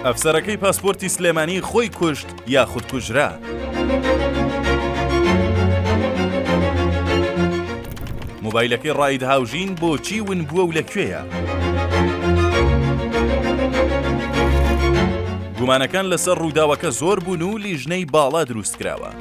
ئەفسەرەکەی پاسپۆرتی سلێمانی خۆی کوشت یاخود کوژرا. مۆبایلەکەی ڕاید هاوژین بۆچی ون بووە و لەکوێیە؟ گومانەکان لەسەر ڕووداوەکە زۆر بوون و لیژنەی باڵا دروست کراوە.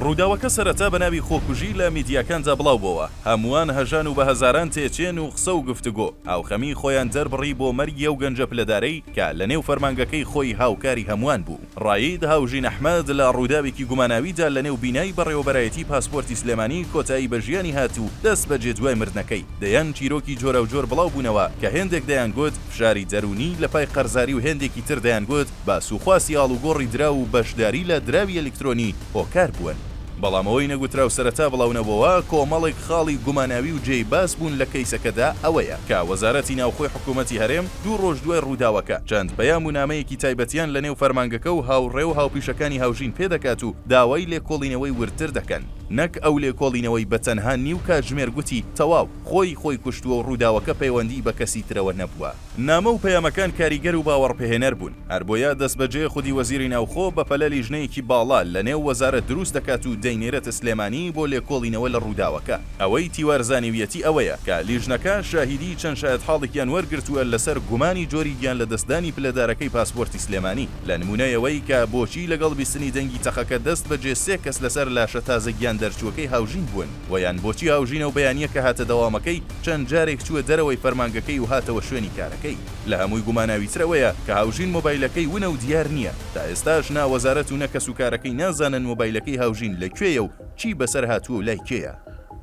ڕووداوەکە سەرەتا بە ناوی خۆکوژی لە میدیاکاندا بڵاو بووە. هەمووان هەژان و بە هەزاران تێچێن و قسە و گفتوگۆ ئاوخەمی خۆیان دەربڕی بۆ مەرگی ئەو گەنجە پلەدارەی کە لە نێو فەرمانگەکەی خۆی هاوکاری هەمووان بوو. ڕایید هاوژین ئەحمەد لە ڕووداوێکی گوماناویدا لە نێو بینایی بەڕێوەبەرایەتی پاسپۆرتی سلێمانی کۆتایی بە ژیانی هاتوو دەست بە جێدوای مردنەکەی. دەیان چیرۆکی جۆرە و جۆر بڵاو بوونەوە کە هێندێک دەیانگوت فشاری دەرونی لە پای قەرزاری و هێندێکی تر دەیانگوت باسوخواسی ئاڵوگۆڕی درا و بەشداری لە دراوی ئەلکترۆنی هۆکار بوون. بەڵامەوەی نەگوترا و سەرەتا بڵاونەبەوە کۆمەڵێک خاڵی گوماناوی و جێی باس بوون لە کەیسەکەدا ئەوەیە کە وەزارەتی ناوخۆی حکوومەتی هەرێم 2 ڕۆژ دوای ڕووداوەکە چەند پەیام و نامەیەکی تایبەتیان لە نێو فەرمانگەکە و هاوڕێ و هاوپیشەکانی هاوژین پێدەکات و داوای لێکۆڵینەوەی ورتر دەکەن. نەک ئەو لێکۆڵینەوەی بەتەنها نیو کاتژمێر گوتی تەواو خۆی کوشتووە و ڕووداوەکە پەیوەندی بە کەسی ترەوە نەبووە. نامە و پەیامەکان کاریگەر و باوەڕپێهێنەر بوون. هەر بۆیە دەستبەجێ خودی وەزیری ناوخۆ بە پەلە لیژنەیەکی باڵا لە نێو وەزارەت دروست دەکات و دەینێرێتە سلێمانی بۆ لێکۆڵینەوە لە ڕووداوەکە. ئەوەی تیوارزانیویەتی ئەوەیە کە لیژنەکە شاهیدی چەند شایەت حاڵێکیان وەرگرتووە لەسەر گومانی جۆری گیان لە دەستدانی پلەدارەکەی پاسپۆرتی سلێمانی لە نمونەیەوەی کە بۆچی لەگەڵ بیستنی دەنگی تەخەکە دەست بەجێ 3 کەس لەسەر لاشە تازە گیان دەرچووەکەی هاوژین بوون و یان بۆچی هاوژینە و بەیانیە کە هاتە دەوامەکەی چەند جارێک چووە دەرەوەی فەرمانگەکەی و هاتەوە شوێنی کارەکەی. لە هەمووی گوماناویترەوەیە کە هاوژین مۆبایلەکەی ونە و دیار نییە. تا ئێستاش نا وەزارەت و نەکەس و کارەکەی نازانن مۆبایلەکەی هاوژین لەکوێیە و چی بەسەر هاتووە و لای کێیە.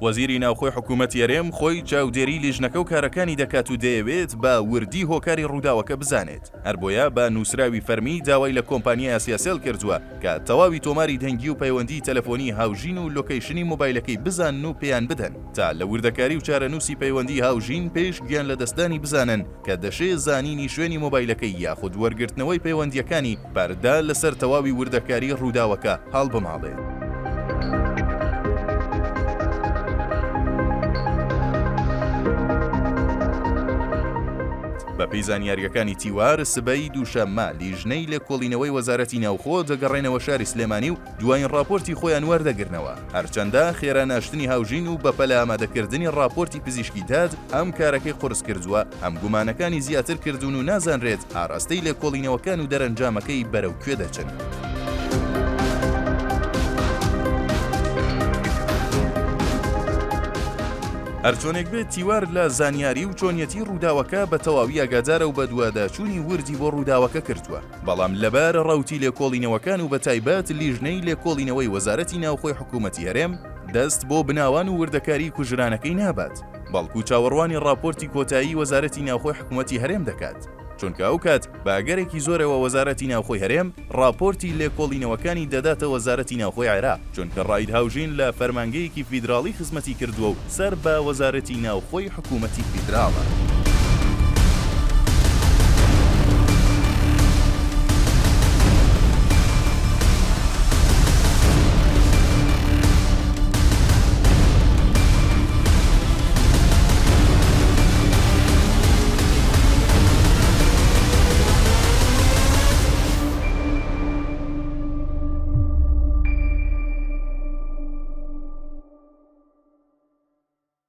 وەزیری ناوخۆی حکوومەتی هەرێم خۆی چاودێری لیژنەکە و کارەکانی دەکات و دەیەوێت بە وردی هۆکاری ڕووداوەکە بزانێت. هەر بۆیە بە نووسراوی فەرمی داوای لە کۆمپانیای ئاسیاسێل کردووە کە تەواوی تۆماری دەنگی و پەیوەندی تەلەفۆنی هاوژین و لۆکەیشنی مۆبایلەکەی بزانن و پێیان بدەن تا لە وردەکاری و چارەنووسی پەیوەندی هاوژین پێش گیان لە دەستدانی بزانن کە دەشێ زانینی شوێنی مۆبایلەکەی یاخود وەرگرتنەوەی پەیوەندیەکانی پەردا لەسەر تەواوی وردەکاری ڕووداوەکە هەڵبماڵێت. بە پێی زانیاریەکانی تیوار سبەی دووشەممە لیژنەی لێکۆڵینەوەی وەزارەتی ناوخۆ دەگەڕێنەوە شاری سلێمانی و دوایین راپۆرتی خۆیان وەردەگرنەوە. هەرچەندە خێرا ناشتنی هاوژین و بەپەلە ئامادەکردنی راپۆرتی پزیشکی داد ئەم کارەکەی قورس کردووە ئەم گومانەکانی زیاتر کردوون و نازانرێت ئاراستەی لێکۆڵینەوەکان و دەرەنجامەکەی بەرەو کوێ دەچن. هەرچۆنێک بێت تیوار لە زانیاری و چۆنیەتی ڕووداوەکە بە تەواوی ئاگادارە و بە دوواداچوونی وردی بۆ ڕووداوەکە کردووە. بەڵام لەبەر ڕەوتی لێکۆڵینەوەکان و بە تایبەت لیژنەی لێکۆڵینەوەی وەزارەتی ناوخۆی حکوومەتی هەرێم دەست بۆ بناوان و وردەکاری کوژرانەکەی نابات. بەڵکو چاوەڕوانی راپۆرتی کۆتایی وەزارەتی ناوخۆی حکوومەتی هەرێم دەکات. چونکە ئەو کات باگەرێکی زۆرەوە وەزارەتی ناوخۆی هەرێم راپۆرتی لێکۆڵینەوەکانی دەداتە وەزارەتی ناوخۆی عێراق چونکە ڕاید هاوژین لە فەرمانگەیەکی فیدراڵی خزمەتی کردووە و سەر بە وەزارەتی ناوخۆی حکوومەتی فیدراڵە.